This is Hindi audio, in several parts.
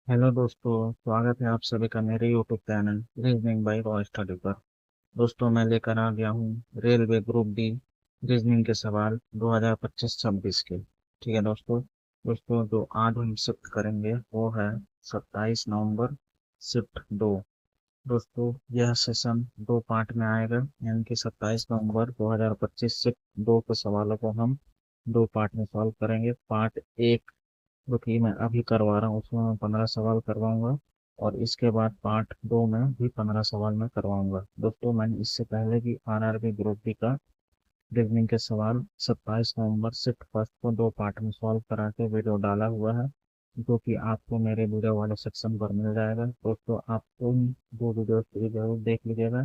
हेलो दोस्तों, स्वागत है आप सभी का मेरे YouTube channel reasoning bye Roy study पर। दोस्तों, मैं लेकर आ गया हूँ रेलवे ग्रुप डी रीजनिंग के सवाल 2025-26 के। ठीक है दोस्तों। दोस्तों, जो आज हम शिफ्ट करेंगे वो है 27 नवंबर, शिफ्ट 2। दोस्तों, यह सेशन दो पार्ट में आएगा, यानी कि 27 नवंबर 2025 शिफ्ट 2 के सवालों को हम दो पार्ट में सॉल्व करेंगे। पार्ट एक जो कि मैं अभी करवा रहा हूँ उसमें मैं 15 सवाल करवाऊंगा, और इसके बाद पार्ट 2 में भी 15 सवाल मैं करवाऊंगा। दोस्तों, मैंने इससे पहले भी आरआरबी ग्रुप डी का रीजनिंग के सवाल 27 नवंबर शिफ्ट फर्स्ट को दो पार्ट में सॉल्व करा के वीडियो डाला हुआ है, जो कि आपको मेरे वीडियो वाले सेक्शन पर मिल जाएगा। दोस्तों, आप उन दो वीडियो को जरूर देख लीजिएगा,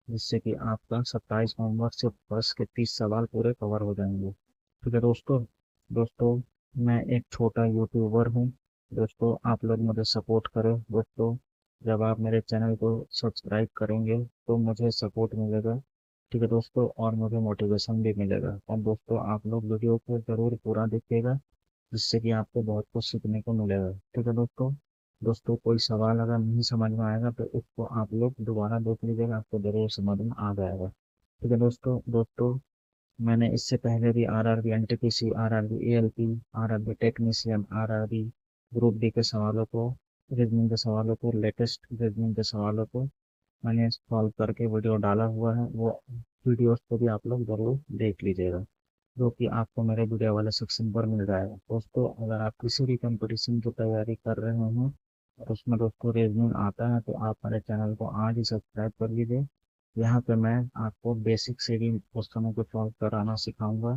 जिससे कि आपका 27 नवंबर शिफ्ट फर्स्ट के 30 सवाल पूरे कवर हो जाएंगे। ठीक है दोस्तों। दोस्तों, मैं एक छोटा यूट्यूबर हूँ। दोस्तों, आप लोग मुझे सपोर्ट करें। दोस्तों, जब आप मेरे चैनल को सब्सक्राइब करेंगे तो मुझे सपोर्ट मिलेगा। ठीक है दोस्तों, और मुझे मोटिवेशन भी मिलेगा। और दोस्तों, आप लोग वीडियो को जरूर पूरा देखिएगा, जिससे कि आपको बहुत कुछ सीखने को मिलेगा। ठीक है दोस्तों। दोस्तों, कोई सवाल अगर नहीं समझ में आएगा तो उसको आप लोग दोबारा देख लीजिएगा, आपको जरूर समझ में आ जाएगा। ठीक है दोस्तों। दोस्तों, मैंने इससे पहले भी RRB NTPC, RRB ALP, RRB technician, RRB group D के सवालों को, रीजनिंग के सवालों को, लेटेस्ट रीजनिंग के सवालों को मैंने सॉल्व करके वीडियो डाला हुआ है। वो वीडियोस को भी आप लोग जरूर देख लीजिएगा, जो कि आपको मेरे वीडियो वाले सेक्शन पर मिल जाएगा। दोस्तों, अगर आप किसी भी कंपटीशन की तैयारी कर रहे हैं और उसमें दोस्तों रीजनिंग आता है, तो आप मेरे चैनल को आज ही सब्सक्राइब कर लीजिए। यहाँ पे मैं आपको बेसिक से भी क्वेश्चनों को सॉल्व कराना सिखाऊंगा।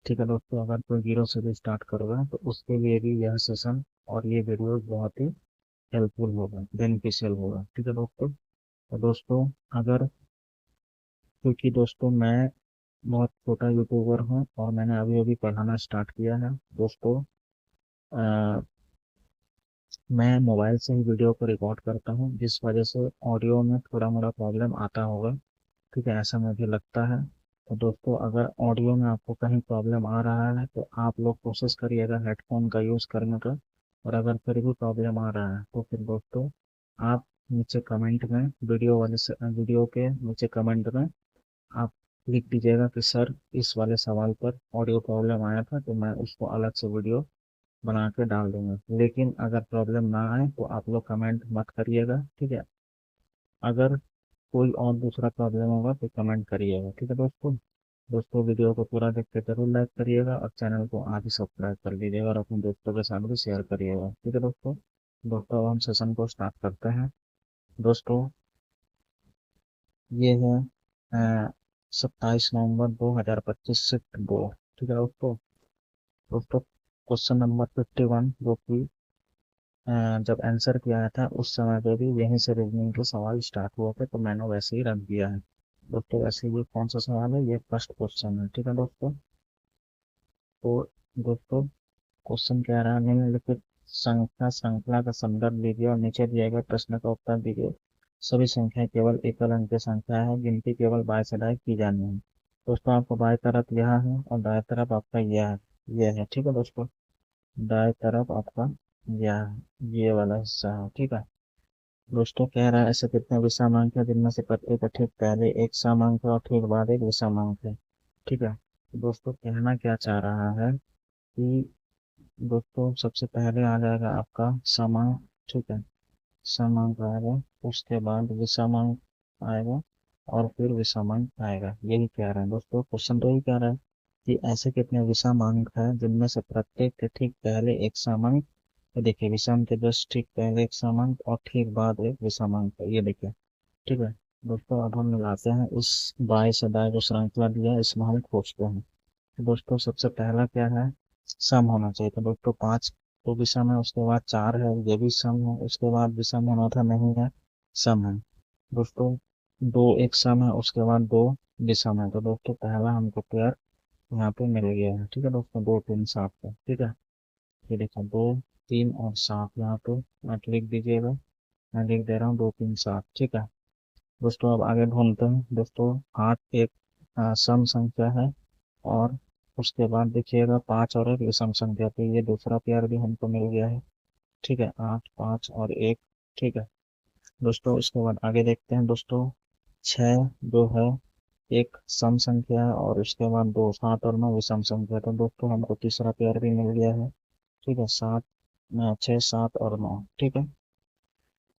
ठीक है दोस्तों, अगर कोई जीरो से भी स्टार्ट कर रहा है तो उसके लिए भी यह सेशन और ये वीडियो बहुत ही हेल्पफुल होगा, बेनिफिशियल होगा। ठीक है दोस्तों। तो दोस्तों, अगर क्योंकि दोस्तों मैं बहुत छोटा यूट्यूबर हूँ और मैंने अभी अभी पढ़ाना स्टार्ट किया है दोस्तों। अ, मैं मोबाइल से ही वीडियो को रिकॉर्ड करता हूँ, जिस वजह से ऑडियो में थोड़ा मोड़ा प्रॉब्लम आता होगा। ठीक है, ऐसा मुझे लगता है। तो दोस्तों, अगर ऑडियो में आपको कहीं प्रॉब्लम आ रहा है तो आप लोग कोशिश करिएगा हेडफोन का यूज़ करने का। और अगर फिर भी प्रॉब्लम आ रहा है तो फिर दोस्तों, आप नीचे कमेंट में वीडियो के नीचे कमेंट में आप लिख दीजिएगा कि सर, इस वाले सवाल पर ऑडियो प्रॉब्लम आया था, तो मैं उसको अलग से वीडियो बना के डाल दूंगा। लेकिन अगर प्रॉब्लम ना आए तो आप लोग कमेंट मत करिएगा। ठीक है। अगर कोई और दूसरा प्रॉब्लम होगा तो कमेंट करिएगा। ठीक है दोस्तों। दोस्तों, वीडियो को पूरा देख के जरूर लाइक करिएगा और चैनल को आज ही सब्सक्राइब कर लीजिएगा और अपने दोस्तों के साथ भी शेयर करिएगा। ठीक है दोस्तों। दोस्तों, अब हम सेशन को स्टार्ट करते हैं। दोस्तों, ये है 27 नवंबर 2025 शिफ्ट 2। ठीक है दोस्तों। दोस्तों, क्वेश्चन नंबर 51, जो कि जब आंसर किया था उस समय पे भी यहीं से रीजनिंग के सवाल स्टार्ट हुआ थे, तो मैंने वैसे ही रख दिया है। दोस्तों, वैसे ये कौन सा सवाल है, ये फर्स्ट क्वेश्चन है। ठीक है दोस्तों। तो दोस्तों, क्वेश्चन कह रहा है निम्नलिखित संख्या श्रृंखला का संदर्भ लीजिए और नीचे दिए गए प्रश्न का उत्तर दीजिए। सभी संख्याएं केवल एकल अंक की संख्या है, गिनती केवल बाएं से दाएं की जानी है। दोस्तों, आपको बाएं तरफ यह है और दाएं तरफ आपका यह है। ठीक है दोस्तों। दाएं तरफ आपका यह है, ये वाला हिस्सा है। ठीक है दोस्तों। कह रहा है ऐसे कितने विषमांक है जिनमें से प्रत्येक का ठीक पहले एक समांक है और ठीक बाद एक विषमांक है। ठीक है। तो दोस्तों, कहना क्या चाह रहा है कि दोस्तों, सबसे पहले आ जाएगा आपका समांक। ठीक है, समांक आएगा, उसके बाद विषमांक आएगा, और फिर विषमांक आएगा। यही कह रहे हैं दोस्तों, क्वेश्चन तो यही कह रहा है कि ऐसे कितने विषमांक है जिनमें से प्रत्येक के ठीक पहले एक समांक। ये देखिए, विषम के जस्ट ठीक पहले एक समांक और ठीक बाद एक विषमांक है, ये देखिए। ठीक है दोस्तों, अब हम मिलाते हैं इस बाएं से दाएं जो श्रृंखला दिया है, इसमें हम खोजते हैं। तो दोस्तों, सबसे पहला क्या है, सम होना चाहिए। तो दोस्तों, 5 तो विषम है, उसके बाद 4 है, ये भी सम है, उसके बाद विषम होना था, नहीं है, सम है। दोस्तों, 2 एक सम है, उसके बाद 2 विषम है। तो दोस्तों, पहला हमको पेयर यहाँ पे मिल गया है। ठीक है दोस्तों, 2 3 7 का। ठीक है, ये देखो 2 3 और 7 यहाँ पे आप लिख दीजिएगा। मैं लिख दे रहा हूँ 2 3 7। ठीक है दोस्तों, अब आगे ढूंढते हैं। दोस्तों, 8 एक सम संख्या है, और उसके बाद देखिएगा 5 और एक विषम संख्या, तो ये दूसरा पेयर भी हमको मिल गया है। ठीक है, 8 5 और 1। ठीक है दोस्तों, इसके बाद आगे देखते हैं दोस्तों। 6 जो है एक सम संख्या है, और उसके बाद 2 7 और 9 विषम संख्या है। तो दोस्तों हमको तीसरा पेयर भी मिल गया है। ठीक है, 6 7 और 9। ठीक है,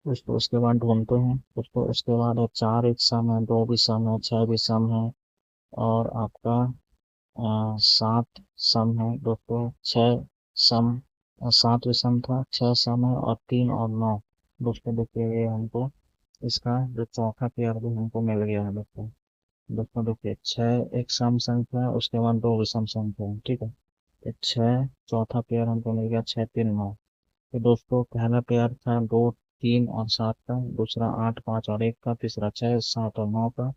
उसको उसके बाद ढूंढते हैं उसको। उसके बाद 4 एक सम है, 2 भी सम है, 6 भी सम है, और आपका 7 सम है दोस्तों। 6 सम 7 विषम था, 6 सम है, और 3 और 9। दोस्तों देखिए, ये हमको इसका जो चौथा पेयर भी हमको मिल गया है दोस्तों। दोस्तों देखिए, 6 एक सम संख्या है, उसके बाद 2 विषम संख्या है। ठीक है, तो 6 चौथा पेयर हमको मिल गया, 6 3 9। तो दोस्तों पहला पेयर था 2 3 और 7 का, दूसरा 8 5 और 1 का, तीसरा 6 7 और 9 का,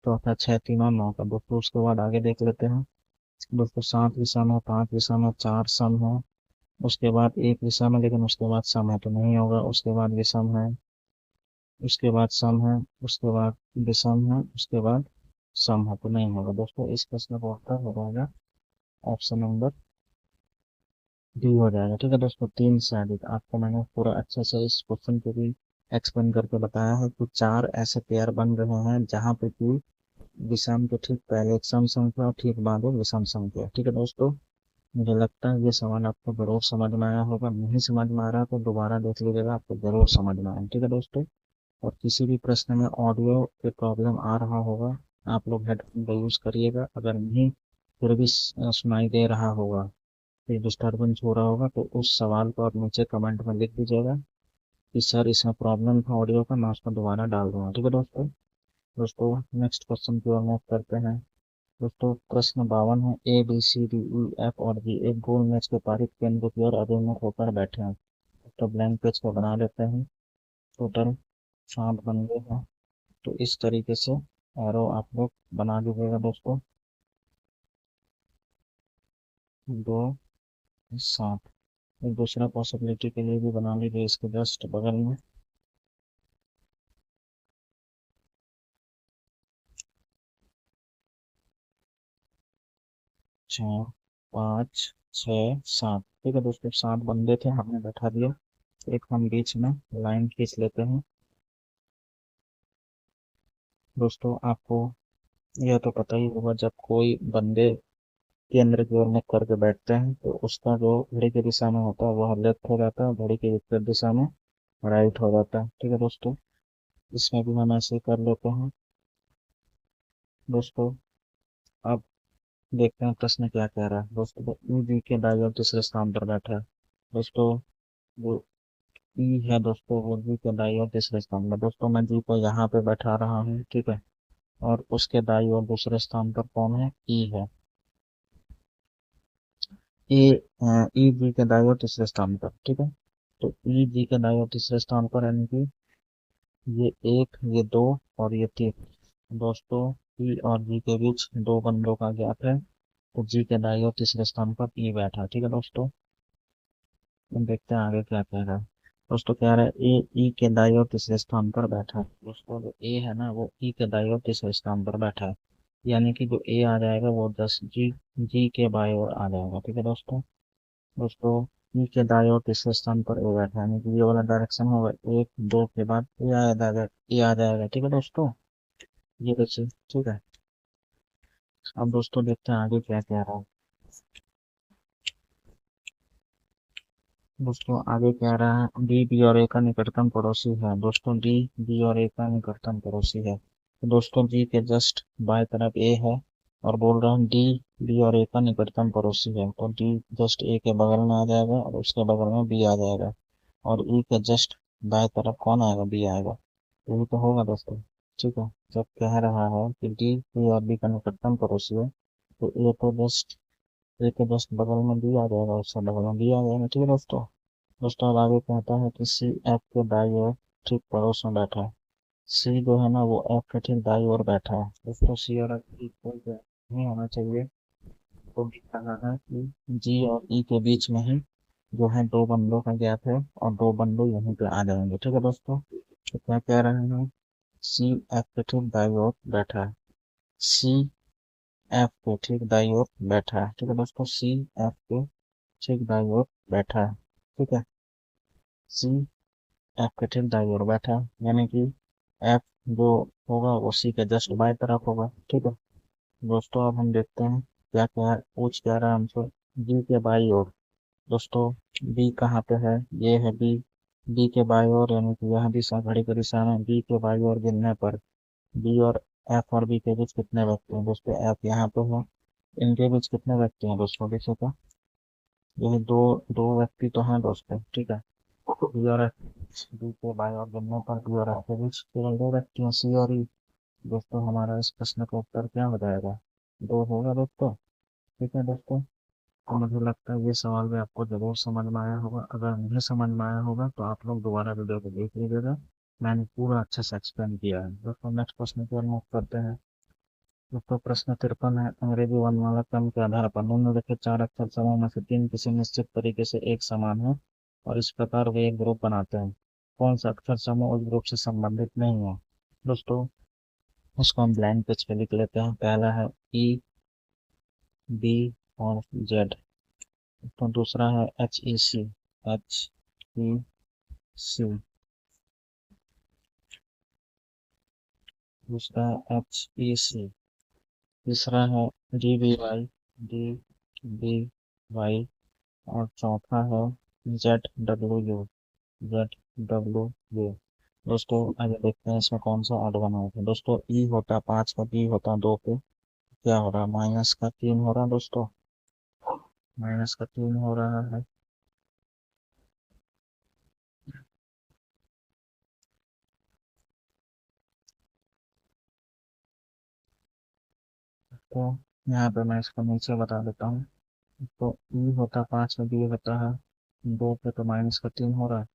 चौथा 6 3 और 9 का। दोस्तों उसके बाद आगे देख लेते हैं दोस्तों। 7 विषम है, 5 विषम है, 4 सम है, उसके बाद 1 विषम है, लेकिन उसके बाद सम है तो नहीं होगा। उसके बाद विषम है, उसके बाद सम है, उसके बाद विषम है, उसके बाद सम है तो नहीं होगा। दोस्तों इस प्रश्न का उत्तर हो जाएगा ऑप्शन नंबर डी हो जाएगा। ठीक है दोस्तों, 3 से अधिक। आपको मैंने पूरा अच्छे से इस क्वेश्चन को भी एक्सप्लेन करके बताया है कि 4 ऐसे पेयर बन रहे हैं जहाँ पे कि विषम के ठीक पहले एक सम संख्या और ठीक बाद एक विषम संख्या। ठीक है दोस्तों, मुझे लगता है ये सवाल आपको जरूर समझ में आया होगा। नहीं समझ में आ रहा तो दोबारा देख लीजिएगा, आपको जरूर समझ में आया। ठीक है दोस्तों, और किसी भी प्रश्न में ऑडियो पे प्रॉब्लम आ रहा होगा, आप लोग हेडफोन का यूज करिएगा। अगर नहीं फिर भी सुनाई दे रहा होगा, फिर डिस्टर्बेंस हो रहा होगा, तो उस सवाल को आप नीचे कमेंट में लिख दीजिएगा कि सर इसमें प्रॉब्लम था ऑडियो का, मैं उसको दोबारा डाल दूंगा। ठीक है दोस्तों। दोस्तों नेक्स्ट क्वेश्चन की ओर मूव करते हैं। दोस्तों प्रश्न 52 है। A B C D E F और जी एक गोल मैच के पारित केंद्र की ओर अभिमुख होकर बैठे हैं। तो ब्लैंक पेज को बना लेते हैं। टोटल 7 बंदे हैं, तो इस तरीके से एरो आप लोग बना दीजिएगा दोस्तों। 2 7। एक दूसरा पॉसिबिलिटी के लिए भी बना लीजिए इसके जस्ट बगल में। 4 5 6 7। ठीक है दोस्तों, 7 बंदे थे, हमने बैठा दिया। एक हम बीच में लाइन खींच लेते हैं। दोस्तों आपको यह तो पता ही होगा, जब कोई बंदे केंद्र की ओर मुख करके बैठते हैं तो उसका जो घड़ी की दिशा में होता है वह लेफ्ट हो जाता है, घड़ी की विपरीत दिशा में राइट हो जाता है। ठीक है दोस्तों, इसमें भी हम ऐसे ही कर लेते हैं। दोस्तों अब देखते हैं प्रश्न क्या कह रहा है। दोस्तों ई बी के दाईं ओर तीसरे स्थान पर बैठा है। दोस्तों वो ई है दोस्तों, वो जी के दाईं ओर तीसरे स्थान पर। दोस्तों मैं जी को यहाँ पे बैठा रहा हूँ। ठीक है, और उसके दाईं ओर दूसरे स्थान पर कौन है? ई है। ए ई जी के दाईं ओर तीसरे स्थान पर। ठीक है, तो ई जी के दाईं ओर तीसरे स्थान पर यानी कि ये 1 ये 2 और ये 3। दोस्तों ई और जी के बीच 2 बंदों का गैप है, तो जी के दाईं ओर तीसरे स्थान पर ई बैठा। ठीक है दोस्तों, हम देखते हैं आगे क्या कह रहा है। दोस्तों कह रहा है ए ई के दाईं ओर तीसरे स्थान पर बैठा है। दोस्तों जो ए है ना, वो ई के दाईं ओर तीसरे स्थान पर बैठा है, यानी कि जो ए आ जाएगा वो 10 जी जी के बाईं ओर आ जाएगा। ठीक है दोस्तों। दोस्तों ई के दाईं ओर तीसरे स्थान पर ए बैठा है, यानी कि ये वाला डायरेक्शन होगा 1 2 के बाद ए आ जाएगा। ठीक है दोस्तों, ये देखिए। ठीक है, अब दोस्तों देखते हैं आगे क्या कह रहा है। दोस्तों आगे कह रहा है डी बी और ए का निकटतम पड़ोसी है। दोस्तों डी बी और ए का निकटतम पड़ोसी है, तो दोस्तों डी के जस्ट बाएं तरफ ए है, और बोल रहा हूँ डी बी और ए का निकटतम पड़ोसी है, तो डी जस्ट ए के बगल में आ जाएगा और उसके बगल में बी आ जाएगा। और ई के जस्ट बाएं तरफ कौन आएगा? बी आएगा। यही तो होगा दोस्तों। ठीक है, जब कह रहा है कि डी बी और बी का निकटतम पड़ोसी है, तो ए के जस्ट बगल में बी आ जाएगा, उसके बगल में बी आ जाएगा। ठीक है दोस्तों। दोस्तों अब आगे कहता है कि सी एफ के दाईं ओर ठीक पड़ोस में बैठा है। सी जो है ना, वो एफ के ठीक दाईं ओर बैठा है। दोस्तों सी और एफ इक्वल नहीं होना चाहिए, तो दिख रहा है कि जी और ई के बीच में ही जो है 2 बंदों का गैप है, और 2 बंदे यहीं पे आ जाएंगे। ठीक है दोस्तों, तो क्या कह रहे हैं? सी एफ के ठीक दाईं ओर बैठा है। सी एफ के ठीक दाईं ओर बैठा है। ठीक है दोस्तों, सी एफ के ठीक दाईं ओर बैठा है। ठीक है, सी एफ के ठीक दाईं ओर बैठा, यानी कि एफ जो होगा वो सी के जस्ट बाएं तरफ होगा। ठीक है दोस्तों, अब हम देखते हैं क्या क्या पूछ क्या रहा है हमसे। बी के बाई ओर दोस्तों, बी कहाँ पे है, ये है बी। बी के बाई ओर यानी कि यह दिशा, घड़ी की दिशा में बी के बाई ओर गिनने पर बी और एफ और बी के बीच कितने व्यक्ति हैं दोस्तों। एफ यहाँ पे है, इनके बीच कितने व्यक्ति हैं दोस्तों, देखो तो ये दो दो व्यक्ति तो हैं दोस्तों। ठीक है, बी और एफ, बी के बाई और गिनने पर बी और एफ के बीच केवल दो व्यक्ति हैं, सी और ई। दोस्तों हमारा इस प्रश्न का उत्तर क्या हो जाएगा, दो होगा दोस्तों। ठीक है दोस्तों, तो मुझे लगता है ये सवाल भी आपको जरूर समझ में आया होगा। अगर नहीं समझ में आया होगा तो आप लोग दोबारा वीडियो को देख लीजिएगा, मैंने पूरा अच्छे से एक्सप्लेन किया है। दोस्तों नेक्स्ट प्रश्न की ओर मूव करते हैं। दोस्तों प्रश्न 53 है, अंग्रेजी वर्णमाला क्रम के आधार पर निम्नलिखित चार अक्षर समूह में से तीन किसी निश्चित तरीके से एक समान है और इस प्रकार वे एक ग्रुप बनाते हैं। कौन सा अक्षर समूह उस ग्रुप से संबंधित नहीं है दोस्तों। इसको हम ब्लैंक पेज पे लिख लेते हैं। पहला है ई, बी और जेड। तो दूसरा है एच ई सी, एच ई सी। दूसरा है एच ई सी। तीसरा है D B Y, D B Y. और चौथा है Z W U, Z W U. दोस्तों आगे देखते हैं इसमें कौन सा ऑड बना होगा। दोस्तों ई होता 5 का, बी होता 2 पे, क्या हो रहा है, माइनस का 3 हो रहा है दोस्तों, माइनस का 3 हो रहा है। तो यहाँ पे मैं इसको नीचे बता देता हूँ। तो ई होता 5 में, बी होता है 2 पे, तो माइनस का 3 हो रहा है।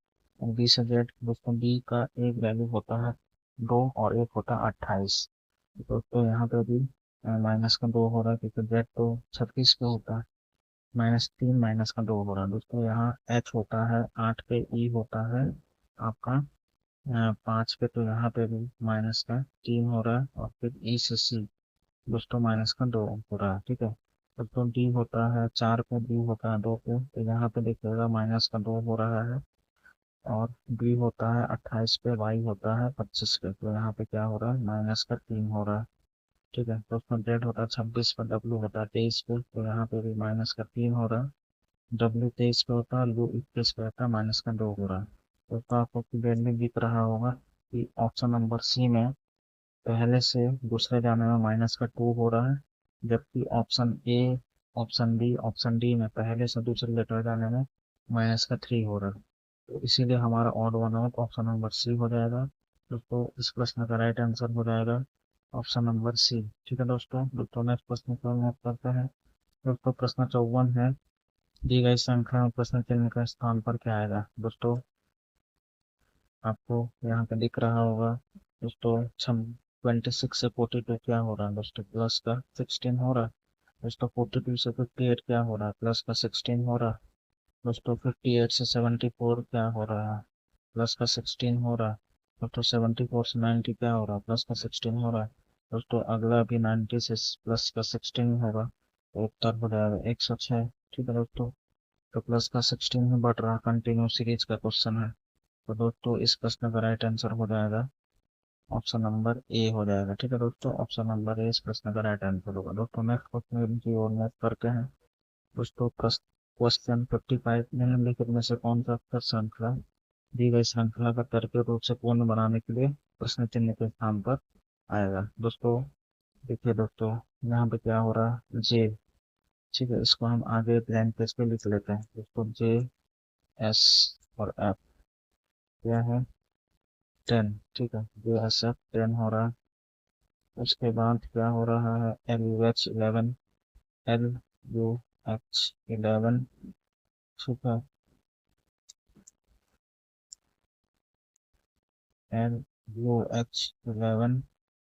और बी से जेड दोस्तों, बी का एक वैल्यू होता है 2 और एक होता है 28। दोस्तों यहाँ पे भी माइनस का 2 हो रहा है क्योंकि जेड तो 36 पे होता है। -3 माइनस का 2 हो रहा है दोस्तों। यहाँ एच होता है 8 पे, ई होता है आपका 5 पे, तो यहाँ पे भी माइनस का 3 हो रहा है। और फिर ई से सी दोस्तों माइनस का 2 हो रहा है। ठीक है, तो डी होता है 4 पे, बी होता है 2 पे, तो यहाँ पे देखिएगा माइनस का 2 हो रहा है। और बी होता है 28 पे, वाई होता है 25 पे, तो यहाँ पे क्या हो रहा है, माइनस का 3 हो रहा है। ठीक है, तो उसमें जेड होता है 26 पे, डब्ल्यू होता है 23 पे, तो यहाँ पे भी माइनस का 3 हो रहा है। डब्ल्यू 23 पे होता है, यू 21 पे होता है, माइनस का 2 हो रहा है। तो आपको क्लियर में दिख रहा होगा कि ऑप्शन नंबर सी में पहले से दूसरे जाने में माइनस का 2 हो रहा है, जबकि option A, option B, option D में पहले से दूसरे लेटर जाने में माइनस का 3 हो रहा है। तो इसीलिए हमारा odd one out option number C हो जाएगा। दोस्तों इस प्रश्न का राइट आंसर हो जाएगा ऑप्शन नंबर सी। ठीक है दोस्तों नेक्स्ट प्रश्न को हम करते हैं। दोस्तों प्रश्न 54 है, दी गई संख्या में प्रश्न चिन्ह का स्थान पर क्या आएगा। दोस्तों आपको यहाँ पे दिख रहा होगा दोस्तों, 26 से 42 क्या हो रहा है दोस्तों, प्लस का 16 हो रहा है। दोस्तों 42 से 58 क्या हो रहा है, प्लस का 16 हो रहा है। दोस्तों 58 से 74 क्या हो रहा है, प्लस का 16 हो रहा है। दोस्तों 74 से 90 क्या हो रहा है, प्लस का 16 हो रहा है। दोस्तों अगला भी 90 से प्लस का 16 होगा, तो उत्तर हो जाएगा 106। ठीक है दोस्तों, तो प्लस का 16 में बढ़ रहा कंटिन्यू सीरीज का क्वेश्चन है। तो दोस्तों इस प्रश्न का राइट आंसर हो जाएगा ऑप्शन नंबर ए हो जाएगा। ठीक है दोस्तों, ऑप्शन नंबर ए इस प्रश्न का राइट आंसर होगा। दोस्तों नेक्स्ट क्वेश्चन की ओर मूव करते हैं। दोस्तों क्वेश्चन 55, निम्नलिखित में से कौन सा अक्षर श्रृंखला दी गई श्रृंखला का तार्किक रूप से पूर्ण बनाने के लिए प्रश्न चिन्ह के स्थान पर आएगा। दोस्तों देखिए दोस्तों, यहाँ पे क्या हो रहा है, जे। ठीक है, इसको हम आगे ब्लैंक पेज पे लिख लेते हैं। दोस्तों जे, एस और एफ क्या है, 10। ठीक है, जे एस एफ 10 हो रहा है। उसके बाद क्या हो रहा है, L U H 11, L U H 11। ठीक है, एल यू एच 11।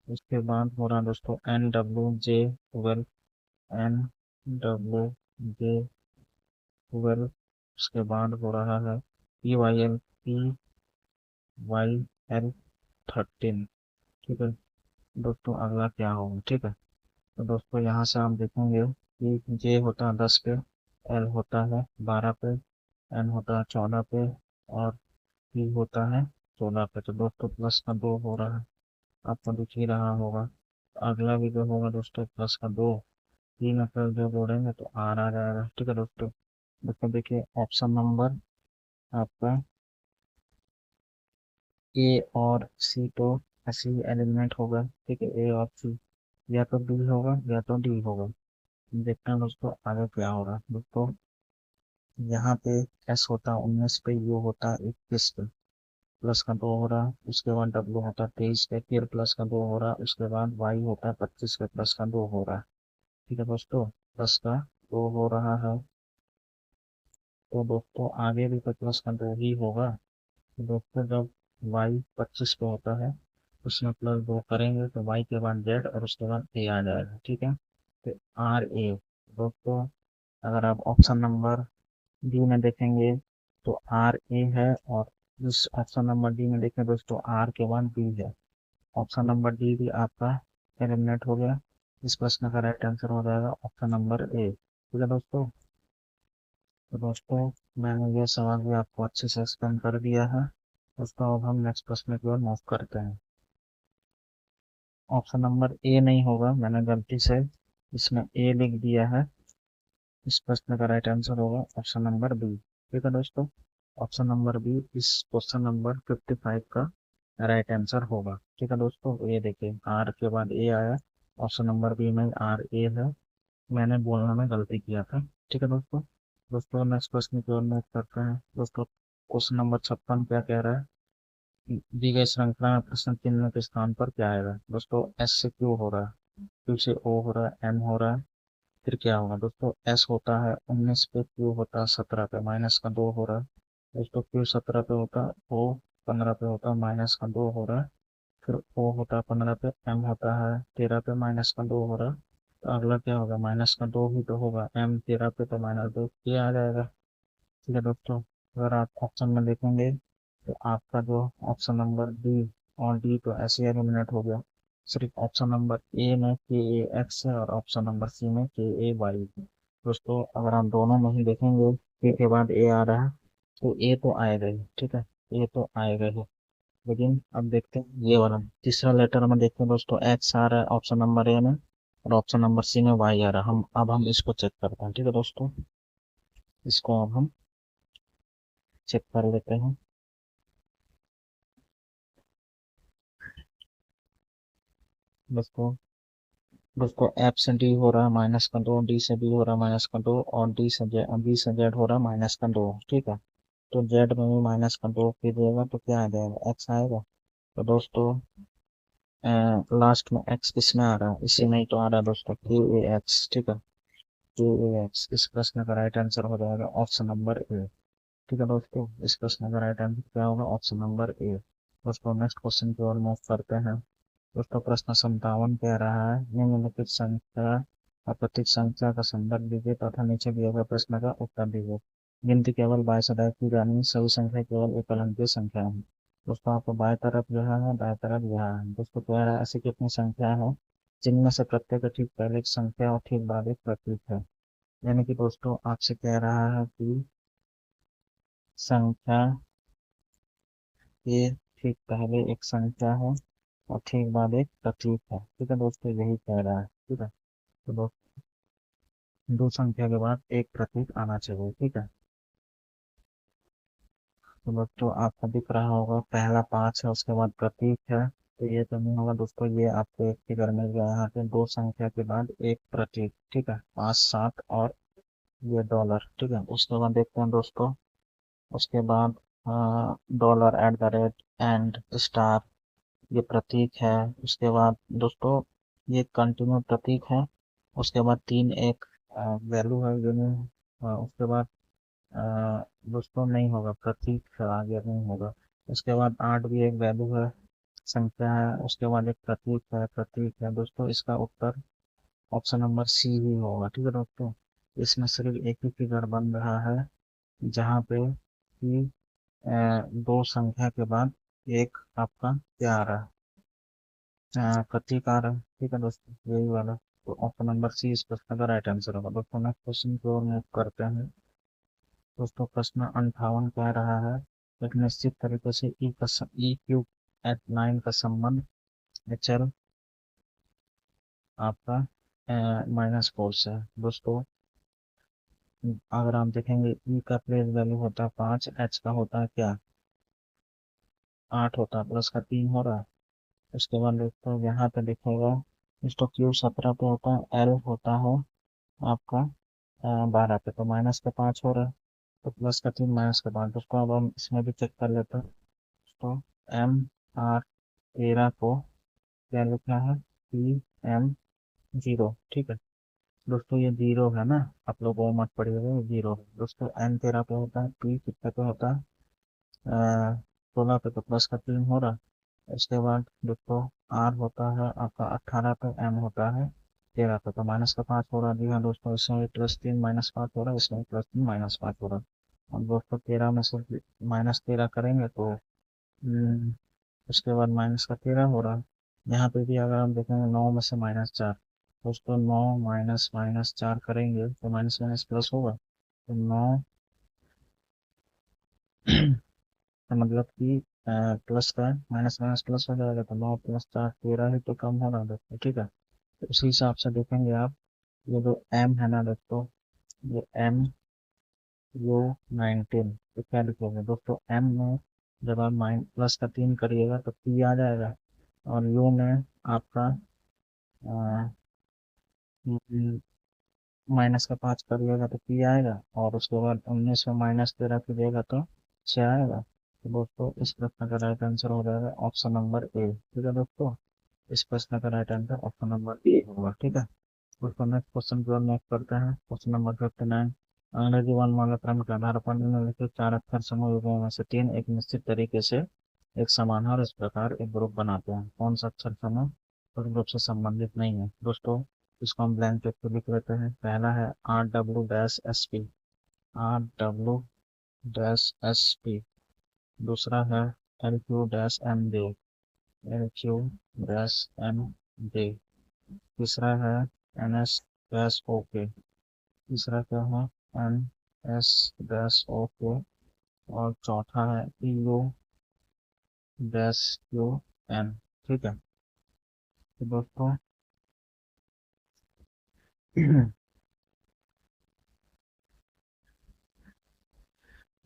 उसके बाद हो रहा है दोस्तों N W J 12, N W J 12। उसके बाद हो रहा है P Y L, P Y L 13। ठीक है दोस्तों, अगला क्या होगा। ठीक है, तो दोस्तों यहाँ से हम देखेंगे कि जे होता है 10 पे, एल होता है 12 पे, एन होता है 14 पे, और पी होता है 16 पे, तो दोस्तों प्लस का 2 हो रहा है, आपको दिख ही रहा होगा। अगला भी जो होगा दोस्तों प्लस का 2, 3 जो जोड़ेंगे तो आर आ जाएगा। ठीक है दोस्तों। दोस्तों देखिए ऑप्शन नंबर आपका ए और सी तो ऐसे ही एलिमिनेट होगा। ठीक है, ए और सी, या तो बी होगा या तो डी होगा। देखते हैं दोस्तों आगे क्या होगा। दोस्तों यहाँ पे एस होता है 19 पे, यू होता है 21 पे, प्लस का 2 हो रहा है। उसके बाद डब्ल्यू होता है 23 पे, फिर प्लस का 2 हो रहा है। उसके बाद वाई होता है 25 पे, प्लस का 2 हो रहा है। ठीक है दोस्तों, प्लस का 2 हो रहा है। तो दोस्तों आगे भी तो प्लस का 2 ही होगा। तो दोस्तों जब वाई 25 पे होता है, उसमें प्लस 2 करेंगे तो वाई के बाद जेड और उसके बाद ए आ जाएगा। ठीक है, तो आर ए। दोस्तों अगर आप ऑप्शन नंबर डी में देखेंगे तो आर ए है, और इस ऑप्शन नंबर डी में देखें दोस्तों आर के बाद बी है। ऑप्शन नंबर डी भी आपका एलिमिनेट हो गया। इस प्रश्न का राइट आंसर हो जाएगा ऑप्शन नंबर ए। ठीक है दोस्तों। तो दोस्तों मैंने ये सवाल भी आपको अच्छे से एक्सप्लेन कर दिया है। दोस्तों अब हम नेक्स्ट प्रश्न की ओर मूव करते हैं। ऑप्शन नंबर ए नहीं होगा, मैंने गलती से इसमें ए लिख दिया है। इस प्रश्न का राइट आंसर होगा ऑप्शन नंबर बी। ठीक है दोस्तों, ऑप्शन नंबर बी इस क्वेश्चन नंबर 55 का राइट आंसर होगा। ठीक है दोस्तों, ये देखिए आर के बाद ए आया, ऑप्शन नंबर बी में आर ए है। मैंने बोलने में गलती किया था। ठीक है दोस्तों। दोस्तों नेक्स्ट क्वेश्चन की ओर मूव करते हैं। दोस्तों क्वेश्चन नंबर 56 क्या कह रहा है, दी गई श्रृंखला में प्रश्न चिन्ह के स्थान पर क्या आएगा। दोस्तों एस से क्यू हो रहा है, क्यू से ओ हो रहा है, एम हो रहा है, फिर क्या होगा। दोस्तों एस होता है 19 पे, क्यू होता है 17 पे, माइनस का 2 हो रहा है। दोस्तों क्यू 17 पे होता है, ओ 15 पे होता है, माइनस का 2 हो रहा है। फिर ओ होता है 15 पे, एम होता है 13 पे, माइनस का 2 हो रहा है। तो अगला क्या होगा, माइनस का 2 ही तो होगा, एम 13 पे तो माइनस 2 ये आ जाएगा। ठीक है दोस्तों, अगर आप ऑप्शन में देखेंगे तो आपका जो ऑप्शन नंबर डी और डी तो ऐसे एलिमिनेट हो गया। सिर्फ ऑप्शन नंबर ए में के ए एक्स है, और ऑप्शन नंबर सी में के ए वाई। दोस्तों अगर आप दोनों में ही देखेंगे के बाद ए आ रहा है, तो ए तो आएगा ही। ठीक है, ए तो आएगा ही। लेकिन अब देखते हैं ये वाला तीसरा लेटर में, देखते हैं दोस्तों एक्स आ रहा है ऑप्शन नंबर ए में, और ऑप्शन नंबर सी में वाई आ रहा है। हम इसको चेक करते हैं। ठीक है दोस्तों, इसको अब हम चेक कर लेते हैं। दोस्तों दोस्तों एफ से डी हो रहा है माइनस का 2, डी से बी हो रहा है माइनस का 2, और डी से बी से जेड हो रहा है माइनस का 2। ठीक है, तो जेड में भी माइनस का 2 कीजिएगा तो क्या आ जाएगा, एक्स आएगा। तो दोस्तों लास्ट में एक्स किस में आ रहा है, इसी में ही तो आ रहा है दोस्तों, क्यू ए एक्स। ठीक है, क्यू ए एक्स, इस प्रश्न का राइट आंसर हो जाएगा ऑप्शन नंबर ए। ठीक है दोस्तों, इस प्रश्न का राइट आंसर क्या होगा, ऑप्शन नंबर ए। दोस्तों नेक्स्ट क्वेश्चन की ओर मूव करते हैं। दोस्तों प्रश्न 57 कह रहा है निम्नलिखित संख्या और प्रत्येक संख्या का संदर्भ दीजिए तथा नीचे दिए गए प्रश्न का उत्तर दीजिए। गिनती केवल बाएं से दाएं की जानी, सभी संख्या केवल एक अंकीय संख्या है। दोस्तों आपको बाएं तरफ जो है, दाएं तरफ यह है। दोस्तों कह रहा है ऐसी कितनी संख्या है जिनमें से प्रत्येक ठीक पहले एक संख्या और ठीक बाद एक प्रतीक है। यानी कि दोस्तों आपसे कह रहा है कि संख्या के ठीक पहले एक संख्या है और ठीक बाद एक प्रतीक है। ठीक है दोस्तों, यही कह रहा है। ठीक है, तो दो संख्या के बाद एक प्रतीक आना चाहिए। ठीक है, तो दोस्तों आपको दिख रहा होगा पहला 5 है, उसके बाद प्रतीक है, तो ये तो नहीं होगा दोस्तों। ये आपको एक फिगर मिल गया यहाँ पे, दो संख्या के बाद एक प्रतीक। ठीक है, 5 7 और ये डॉलर। ठीक है, उसके बाद देखते हैं दोस्तों, उसके बाद dollar at the rate and star, ये प्रतीक है। उसके बाद दोस्तों ये कंटिन्यू प्रतीक है। उसके बाद 3 एक वैल्यू है उसके बाद दोस्तों नहीं होगा, प्रतीक है, आगे नहीं होगा। उसके बाद 8 भी एक वैल्यू है, संख्या है। उसके बाद एक प्रतीक है दोस्तों। इसका उत्तर ऑप्शन नंबर सी ही होगा। ठीक है दोस्तों, इसमें सिर्फ एक ही फिगर बन रहा है जहाँ पे कि दो संख्या के बाद एक आपका क्या आ रहा है, प्रतीक आ रहा है। ठीक है दोस्तों, यही वाला, तो ऑप्शन नंबर सी इस प्रश्न का राइट आंसर होगा। दोस्तों नेक्स्ट क्वेश्चन की ओर मूव करते हैं। दोस्तों प्रश्न 58 कह रहा है एक निश्चित तरीके से ई क्यूब एट 9 का संबंध HL आपका -4 से है दोस्तों। अगर आप देखेंगे ई का प्लेस वैल्यू होता है 5, एच का होता है क्या 8 होता है, प्लस का 3 हो रहा है। उसके बाद दोस्तों यहाँ पे लिखेगा दोस्तों क्यू 17 पे होता है, एल होता है आपका 12 पे, तो माइनस का 5 हो रहा है, तो प्लस का 3 माइनस का 5। दोस्तों अब हम इसमें भी चेक कर लेते हैं। तो M R 13 को क्या लिखा है PM0, ठीक है दोस्तों, ये जीरो है ना, आप लोग वो मत पढ़िएगा, ये जीरो है दोस्तों। M13 पे होता है, P कितने पे होता है 16 पे, तो प्लस का 3 हो रहा है। इसके बाद दोस्तों R होता है आपका 18 पे, M होता है 13 पे, तो माइनस का 5 हो रहा है। जी हाँ दोस्तों, इसमें +3 -5 हो रहा है, इसमें +3 -5 हो रहा है। और दोस्तों 13 में से -13 करेंगे तो उसके बाद माइनस का 13 हो रहा है। यहाँ पे भी अगर हम देखेंगे 9 में से -4, दोस्तों 9 माइनस माइनस 4 करेंगे तो माइनस माइनस प्लस होगा, तो 9 तो मतलब कि प्लस का माइनस माइनस प्लस हो जाएगा, तो 9 + 4 13 ही तो कम होना दोस्तों, ठीक है। तो उसी हिसाब से देखेंगे आप, ये जो M है ना दोस्तों, ये MU19, तो क्या लिखोगे दोस्तों, M में जब आप प्लस का 3 करिएगा तो P आ जाएगा, और U में आपका माइनस का 5 करिएगा तो P आएगा, और उसके बाद 19 में -13 कीजिएगा तो 6 आएगा। तो दोस्तों इस प्रश्न का राइट आंसर हो जाएगा ऑप्शन नंबर ए, ठीक है दोस्तों। इस प्रश्न का right answer option number A होगा, ठीक है। दोस्तों नेक्स्ट क्वेश्चन की ओर मूव करते हैं। क्वेश्चन नंबर 59, अंग्रेजी वर्णमाला क्रम के आधार पर निम्नलिखित 4 अक्षर समूह युग्मों में से 3 एक निश्चित तरीके से एक समान है और इस प्रकार एक ग्रुप बनाते हैं। कौन सा अक्षर समूह उस ग्रुप से संबंधित नहीं है दोस्तों, इसको हम ब्लैंक चेक पे लिख लेते हैं। पहला है RW-SP, RW-SP। दूसरा है LQ-MJ, LQ-MJ। तीसरा है NS-OK, तीसरा क्या है NS-OK। और चौथा है EU-QN, ठीक है। तो दोस्तों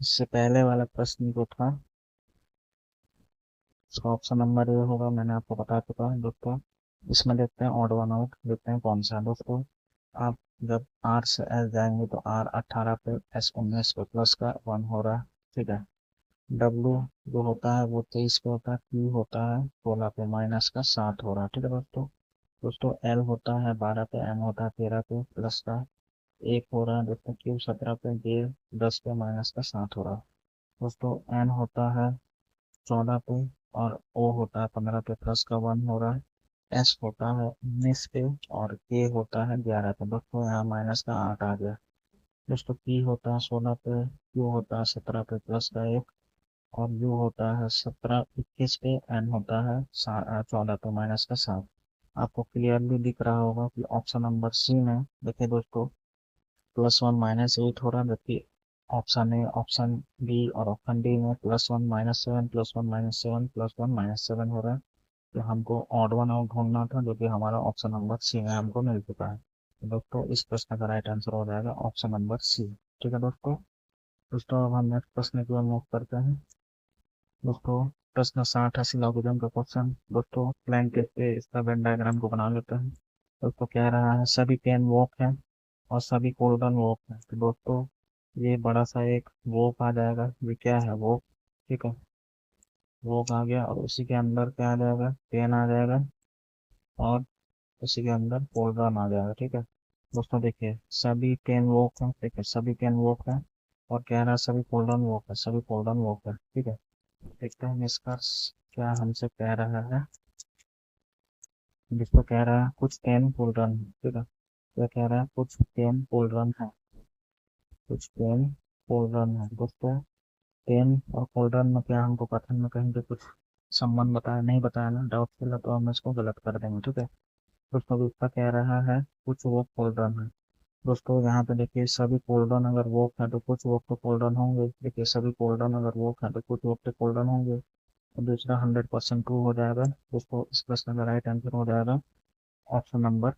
इससे पहले वाला प्रश्न जो था उसका ऑप्शन नंबर ए होगा, मैंने आपको बता चुका है दोस्तों। इसमें देखते हैं ऑड वन आउट, देखते हैं कौन सा है दोस्तों। आप जब R से S जाएंगे तो R 18 पे, S 19 पे, प्लस का 1 हो रहा है, ठीक है। W जो होता है वो 23 पे होता है, Q होता है 16 पे, माइनस का 7 हो रहा है, ठीक है दोस्तों। दोस्तों L होता है 12 पे, M होता है 13 पे, प्लस का 1 हो रहा है दोस्तों, Q 17 पे, J 10 पे, माइनस का 7 हो रहा है दोस्तों। N होता है 14 पे, और O होता है 15 पे, प्लस का 1 हो रहा है। S होता है 19 पे, और K होता है 11 पे, दोस्तों यहाँ माइनस का 8 आ गया दोस्तों। P होता है 16 पे, Q होता है 17 पे, प्लस का 1, और U होता है 21 पे, N होता है 14 पे, माइनस का 7। आपको क्लियरली दिख रहा होगा कि ऑप्शन नंबर सी में देखिए दोस्तों +1 -8 हो रहा है, जबकि ऑप्शन ए, ऑप्शन बी और ऑप्शन डी में +1 -7, +1 -7, +1 -7 हो रहा है। तो हमको ऑड वन आउट ढूंढना था, जो कि हमारा ऑप्शन नंबर सी में हमको मिल चुका है। तो दोस्तों इस प्रश्न का राइट आंसर हो जाएगा ऑप्शन नंबर सी, ठीक है दोस्तों। दोस्तों अब हम नेक्स्ट प्रश्न की ओर मूव करते हैं। दोस्तों प्रश्न 60-80 लॉगरिथम का क्वेश्चन दोस्तों, प्लैंक के इसका वेन डायग्राम को बना लेते हैं। दोस्तों कह रहा है सभी पेन वॉक है और सभी कोल्डन वॉक है, तो दोस्तों ये बड़ा सा एक वॉक आ जाएगा, ये क्या है वॉक, ठीक है। वॉक आ गया, और उसी के अंदर क्या आ जाएगा, पेन आ जाएगा, और उसी के अंदर कोल्डन आ जाएगा, ठीक है। दोस्तों देखिए सभी पेन वॉक है, ठीक है, सभी पेन वॉक है, और कह रहा है सभी कोल्डन वॉक है, सभी कोल्डन वॉक है, ठीक है। देखते हैं निष्कर्ष क्या हमसे कह रहा है। जिसको कह रहा है कुछ पेन कोल्डन है, ठीक है। क्या कह रहा है, कुछ पेन कोल्डन है, कुछ पेन कोल्डन है दोस्तों। पेन और कोल्डन में क्या हमको कथन में कहीं पे कुछ संबंध बताया नहीं, बताया ना, डाउटफुल है, तो हम इसको गलत कर देंगे, ठीक है। दोस्तों इसका कह रहा है कुछ वो कोल्डन है, दोस्तों यहाँ पे देखिए सभी कोल्डन अगर वोक है तो कुछ वोक तो कोल्डन होंगे। देखिए सभी कोल्डन अगर वोक है तो कुछ वोक तो कोल्डन होंगे। और दूसरा 100% ट्रू हो जाएगा दोस्तों। इस प्रश्न का राइट आंसर हो जाएगा ऑप्शन नंबर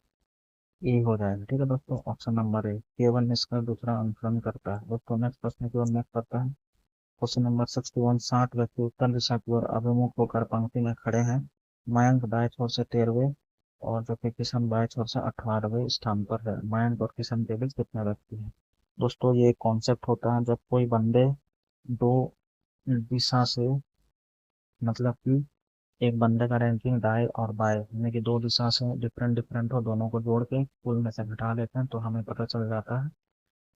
ए हो जाएगा। ठीक है दोस्तों, ऑप्शन नंबर ए केवल इसका दूसरा अनुसरण करता है। दोस्तों नेक्स्ट प्रश्न की ओर नेक्स्ट करता है। Question number 61। 60 व्यक्ति उत्तर दिशा की ओर अभिमुख होकर पंक्ति में खड़े हैं। मयंक दाएं छोर से 13वें और जो कि किशन बाएं छोर से 18वें स्थान पर है। मयंक और किशन के बीच कितने व्यक्ति हैं? दोस्तों ये कॉन्सेप्ट होता है जब कोई बंदे दो दिशा से, मतलब कि एक बंदे का रैंकिंग दाएं और बाएं यानी कि दो दिशा से डिफरेंट डिफरेंट हो, दोनों को जोड़ के कुल में से घटा लेते हैं तो हमें पता चल जाता है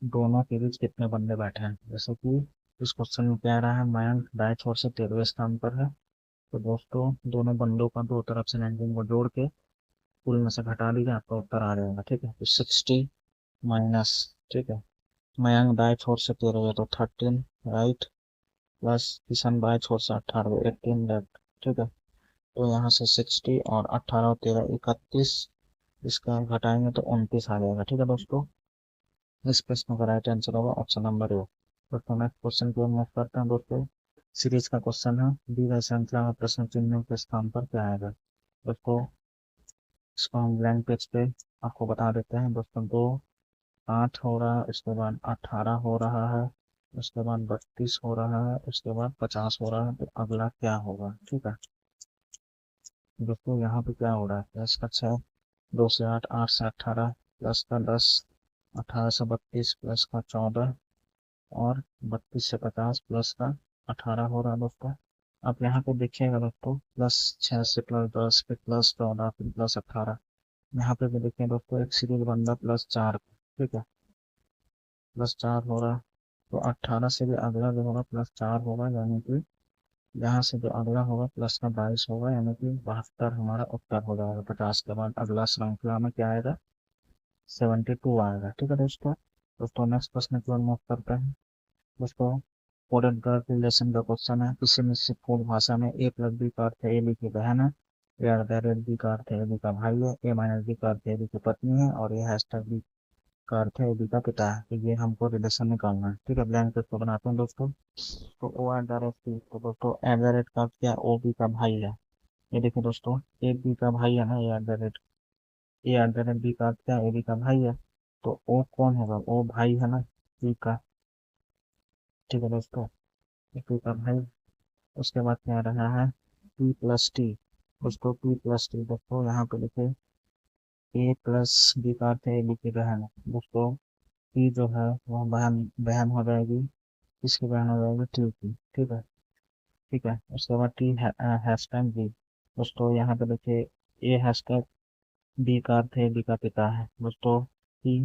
दोनों के बीच कितने बंदे बैठे हैं। जैसे कि इस क्वेश्चन में कह रहा है मयंक दाएं छोर से 13वें स्थान पर है। तो दोस्तों दोनों बंदों का दो तरफ से रैंकिंग को जोड़ के कुल में से घटा दीजिए, आपका उत्तर आ जाएगा। ठीक है, तो 60 माइनस, ठीक है, मयंक दाएं छोर से 13वें तो 13 राइट, प्लस किशन बाएं छोर से 18वें 18 लेफ्ट। ठीक है, तो यहाँ से 60 और 18 और 13 31, इसका घटाएंगे तो 29 आ जाएगा। ठीक है दोस्तों, इस प्रश्न का राइट आंसर होगा ऑप्शन नंबर ए। दोस्तों नेक्स्ट क्वेश्चन की ओर मूव करते हैं। दोस्तों सीरीज का क्वेश्चन है, दी गई श्रृंखला में प्रश्न चिन्हों के स्थान पर क्या आएगा। दोस्तों इसको हम ब्लैंक पेज पे आपको बता देते हैं। दोस्तों दो 8 हो रहा है, उसके बाद 18 हो रहा है, उसके बाद 32 हो रहा है, उसके बाद 50 हो रहा है, तो अगला क्या होगा। ठीक है दोस्तों, यहाँ पे क्या हो रहा है, प्लस का 6, 2 से 8, 8 से 18, प्लस का 10, 18 से 32, प्लस का 14 और 32 से 50, प्लस का 18 हो रहा है दोस्तों। आप यहाँ पे देखिएगा दोस्तों, प्लस 6 से प्लस 10, फिर प्लस 14, फिर प्लस 18। यहाँ पे भी देखिए दोस्तों एक सीरीज बन रहा प्लस 4। ठीक है, प्लस 4 हो रहा है, तो 18 से भी अगला जो होगा प्लस 4 होगा, यानी कि यहाँ से जो अगला होगा प्लस का 22 होगा, यानी कि 72 हमारा उत्तर हो जाएगा। 50 के बाद अगला श्रृंखला में क्या आएगा, 72 आएगा। ठीक है दोस्तों, नेक्स्ट प्रश्न की ओर मूव करते हैं। दोस्तों कोडेड गर्ल रिलेशन का क्वेश्चन है, किसी निश्चित कोड भाषा में ए प्लस बी का अर्थ है ए बी की बहन है, A R the red B का अर्थ है ए बी का भाई है, ए माइनस बी का अर्थ है ए बी की पत्नी है, और ए हैशटैग बी का अर्थ है ए बी का पिता है। तो ये हमको रिलेशन निकालना है। ठीक है, ब्लैंक पेज को बनाते हैं दोस्तों। तो ओ आर द रेड, तो दोस्तों एट द रेड का अर्थ क्या, ओ बी का भाई है। ये देखिए दोस्तों, ए बी का भाई है ना, A R the red, A R the red B का अर्थ क्या, ए बी का भाई है। तो ओ कौन होगा, ओ भाई है ना बी का। ठीक है दोस्तों, बी का भाई। उसके बाद क्या रहा है, पी प्लस टी। उसको पी प्लस टी, दोस्तों यहाँ पे लिखे ए प्लस बी का अर्थ है ए बी की बहन। दोस्तों पी जो है वह बहन बहन हो जाएगी, किसकी बहन हो जाएगी, टी की। ठीक है, ठीक है, उसके बाद टी हैशटैग बी। दोस्तों यहाँ पे देखिए ए हैशटैग बी का अर्थ है बी का पिता है। दोस्तों टी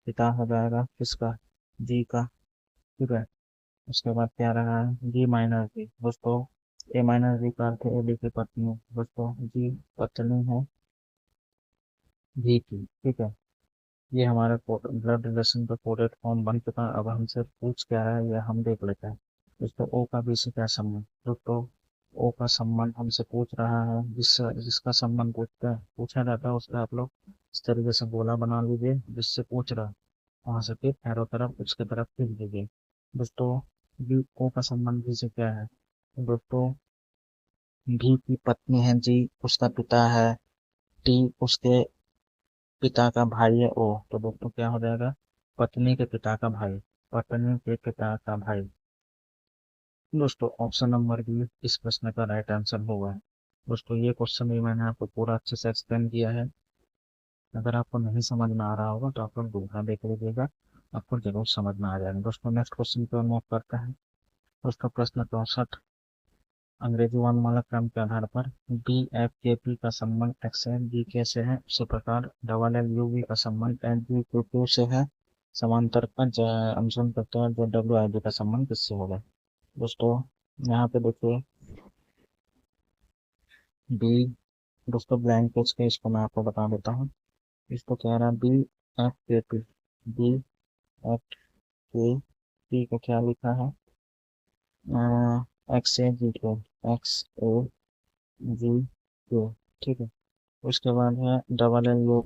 पिता हो जाएगा किसका, जी का। ठीक है, उसके बाद क्या रहा है, जी माइनस बी। दोस्तों ए माइनस बी का अर्थ है ए बी की पत्नी। दोस्तों जी पत्नी है जी की। ठीक है, ये हमारा ब्लड रिलेशन का कोडेड फॉर्म बन चुका है। अब हमसे पूछ क्या रहा है ये हम देख लेते हैं। दोस्तों ओ का बी से क्या संबंध। दोस्तों ओ का संबंध हमसे पूछ रहा है, जिसका संबंध पूछा जाता है उसका आप लोग इस तरीके से गोला बना लीजिए, जिससे पूछ रहा है वहां से फिर एरो तरफ उसके तरफ खींच दीजिए। दोस्तों बी ओ का संबंध बी से क्या है, दोस्तों भी की पत्नी है जी, उसका पिता है टी, उसके पिता का भाई है ओ। तो दोस्तों क्या हो जाएगा, पत्नी के पिता का भाई, पत्नी के पिता का भाई। दोस्तों ऑप्शन नंबर बी इस प्रश्न का राइट आंसर होगा। दोस्तों ये क्वेश्चन भी मैंने आपको पूरा अच्छे से एक्सप्लेन किया है। अगर आपको नहीं समझ में आ रहा होगा तो आप लोग दोबारा देख लीजिएगा, आपको जरूर समझ में आ जाएगा। दोस्तों नेक्स्ट क्वेश्चन पे मूव करते हैं। दोस्तों प्रश्न 64। अंग्रेजी वर्णमाला क्रम के आधार पर डी एफ के पी का संबंध एक्स एन जी के से है, उसी प्रकार डबल एल यू वी का संबंध एन जी क्यू क्यू से है। समांतर का अनुसरण करते हैं जो डब्ल्यू आई डी का संबंध किससे होगा। दोस्तों यहाँ पे देखिए बी, दोस्तों ब्लैंक पेज के इसको मैं आपको बता देता हूँ। इसको कह रहा है बी एफ के पी, बी एफ के पी को क्या लिखा है, एक्स ए जी के, एक्स ए जी के। ठीक है, उसके बाद है double L U,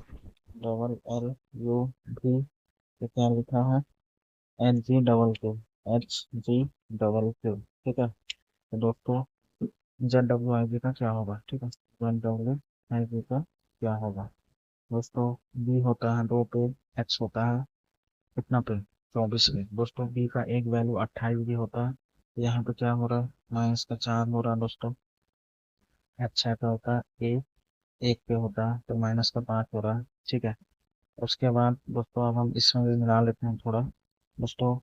double L U भी तो क्या लिखा है, Hg+Q, Hg+Q, ठीक है। तो दोस्तों ZWIG का क्या होगा, ठीक है, ZWIG का क्या होगा दोस्तों। बी होता है 2 पे, एक्स होता है कितना पे, 24 पे। दोस्तों बी का एक वैल्यू 28 भी होता है, तो यहाँ पे क्या हो रहा है, माइनस का 4 हो रहा है दोस्तों। एच है का होता है ए, एक पे होता है तो माइनस का 5 हो रहा है, ठीक है। उसके बाद दोस्तों अब हम इसमें भी मिला लेते हैं थोड़ा दोस्तों।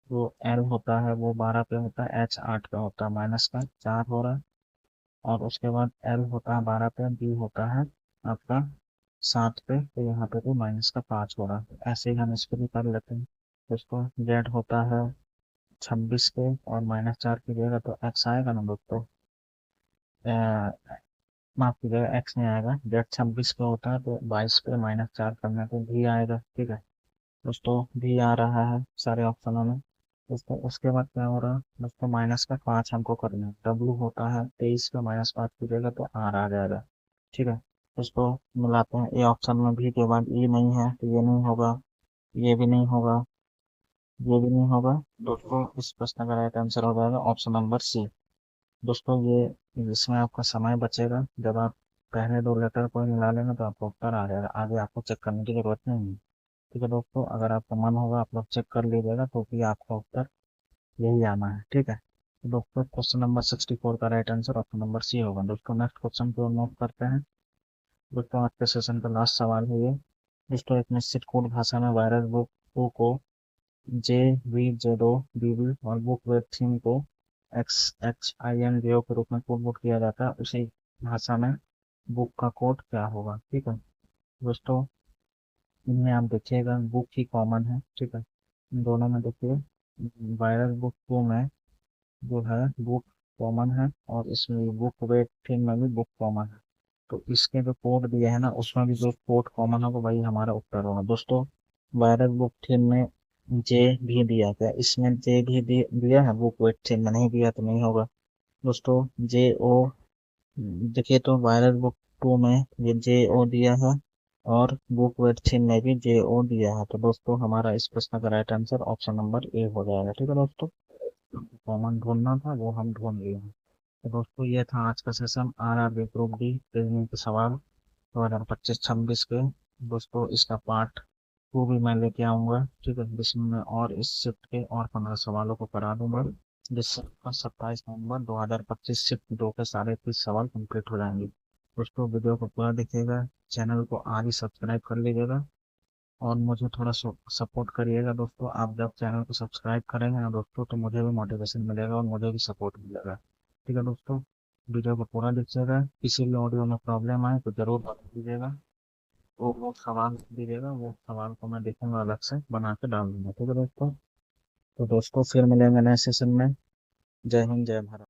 जो एल होता है वो 12 पे होता है, एच 8 पे होता है, माइनस का 4 हो रहा है। और उसके बाद एल होता है 12 पे, बी होता है आपका 7 पे, तो यहाँ पे भी माइनस का 5 हो रहा है। ऐसे ही हम इसको भी कर लेते हैं दोस्तों। जेड होता है 26 पे और -4 कीजिएगा तो एक्स आएगा ना दोस्तों। माफ कीजिएगा, एक्स नहीं आएगा, जेड 26 पे होता है तो 22 पे -4 करने पे भी आएगा, ठीक है दोस्तों। भी आ रहा है सारे ऑप्शनों में दोस्तों। उसके बाद क्या हो रहा है दोस्तों, माइनस का 5 हमको करना है। डब्लू होता है 23 पे -5 कीजिएगा तो आर आ जाएगा, ठीक है दोस्तों। मिलाते हैं, ए ऑप्शन में भी के बाद ई नहीं है तो ये नहीं होगा, ये भी नहीं होगा, ये भी नहीं होगा दोस्तों। इस प्रश्न का राइट आंसर हो जाएगा ऑप्शन नंबर सी दोस्तों। ये इसमें आपका समय बचेगा, जब आप पहले 2 लेटर को मिला लेंगे तो आपको उत्तर आ जाएगा, आगे आपको चेक करने की जरूरत नहीं है, ठीक है दोस्तों। अगर आपका मन होगा आप लोग चेक कर लीजिएगा तो भी आपका उत्तर यही आना है, ठीक है। तो दोस्तों क्वेश्चन नंबर 64 का right answer option number C होगा दोस्तों। नेक्स्ट क्वेश्चन को नोट करते हैं दोस्तों। आज के सेशन का लास्ट सवाल है ये दोस्तों। एक निश्चित कोड भाषा में वायरस बुक 2 को JVZOBB और बुक वेब थीम को XHINJO के रूप में कोड बुक किया जाता है, उसी भाषा में बुक का कोड क्या होगा, ठीक है दोस्तों। इनमें आप देखिएगा बुक ही कॉमन है, ठीक है। इन दोनों में देखिए वायरस बुक 2 में जो है बुक कॉमन है और इसमें बुक वेट थीम में भी बुक कॉमन है। तो इसके जो कोड दिए हैं ना उसमें भी जो कोड कॉमन होगा वही हमारा उत्तर होगा दोस्तों। वायरस बुक थीम में जे भी दिया गया, इसमें जे भी दिया है, बुक वेट थीम में नहीं दिया तो नहीं होगा दोस्तों। जे ओ देखिए तो वायरस बुक 2 में ये जे ओ दिया है और बुक वेट थीम में भी जे ओ दिया है, तो दोस्तों हमारा इस प्रश्न का right answer option number A हो जाएगा, ठीक है दोस्तों। कॉमन ढूंढना था वो हम ढूंढ लिए हैं। तो दोस्तों ये था आज का session RRB group D reasoning के सवाल 2025-26 के दोस्तों। इसका पार्ट 2 भी मैं लेके आऊंगा, ठीक है, जिसमें मैं और इस शिफ्ट के और 15 सवालों को करा दूंगा, जिससे 27 नवंबर 2025 शिफ्ट 2 के सारे 30 सवाल कंप्लीट हो जाएंगे दोस्तों। वीडियो को पूरा देखिएगा, चैनल को आज ही सब्सक्राइब कर लीजिएगा और मुझे थोड़ा सपोर्ट करिएगा दोस्तों। आप जब चैनल को सब्सक्राइब करेंगे ना दोस्तों तो मुझे भी मोटिवेशन मिलेगा और मुझे भी सपोर्ट मिलेगा, ठीक है दोस्तों। वीडियो को पूरा देखिएगा, किसी भी ऑडियो में प्रॉब्लम आए तो जरूर बता दीजिएगा, वो सवाल दीजिएगा, वो सवाल को मैं देखूंगा, अलग से बना के डाल दूंगा, ठीक है दोस्तों। तो दोस्तों फिर मिलेंगे नए सेशन में। जय हिंद, जय भारत।